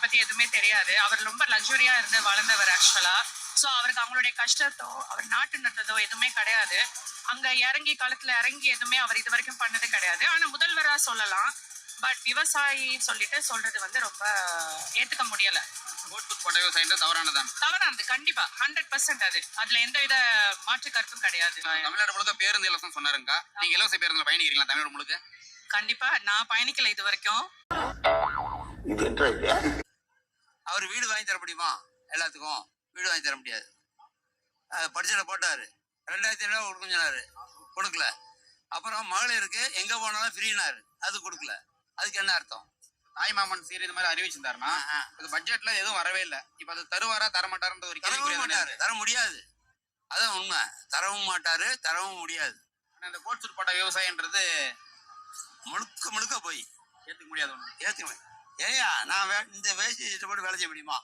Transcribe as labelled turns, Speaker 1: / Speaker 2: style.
Speaker 1: பத்தி எதுவுமே தெரியாது. அவர் ரொம்ப லக்ஸுரியா இருந்து வளர்ந்தவர் ஆக்சுவலா. ஸோ அவருக்கு அவங்களுடைய கஷ்டத்தோ அவர் நாட்டு நட்டதோ எதுவுமே கிடையாது. அங்க இறங்கி களத்துல இறங்கி எதுவுமே அவர் இது வரைக்கும் பண்ணது கிடையாது. ஆனா முதல்வரா சொல்லலாம். பட் விவசாயி சொல்லிட்டு சொல்றது வந்து ரொம்ப ஏத்துக்க முடியல. தவறானது கண்டிப்பா 100% அதுல எந்த வித மாற்று கருத்தும் கிடையாது.
Speaker 2: தமிழ்நாடு முழுக்க பேருந்து இலவசம் சொன்னாருங்க. நீங்க இலவச பேருந்துல பயணிக்கிறீங்களா தமிழ்நாடு முழுக்க?
Speaker 1: கண்டிப்பா நான் பயணிக்கல இது வரைக்கும்.
Speaker 2: அவர் வீடு வாங்கி தர முடியுமா? எல்லாத்துக்கும் வீடு வாங்கி தர முடியாது. படிச்சல போட்டாரு 2500 கொடுக்கும் சொன்னாரு, கொடுக்கல. அப்புறம் மகளிருக்கு எங்க போனாலும் ஃப்ரீனாரு, அது கொடுக்கல. அதுக்கு என்ன அர்த்தம்? தாய் மாமன் சீர் இது மாதிரி அறிவிச்சிருந்தாருன்னா இது பட்ஜெட்ல எதுவும் வரவே இல்லை. இப்ப அது தருவாரா தரமாட்டாருன்ற ஒரு கேள்வி. தர முடியாது, அதான் உண்மை. தரவும் மாட்டாரு, தரவும் முடியாது. அந்த கோட் போட்ட விவசாயன்றது முழுக்க முழுக்க போய் ஏத்துக்க முடியாது. ஒண்ணு ஏத்துக்க ஏயா நான் இந்த வேஷ்டி போட்டு வேலை செய்ய முடியுமா?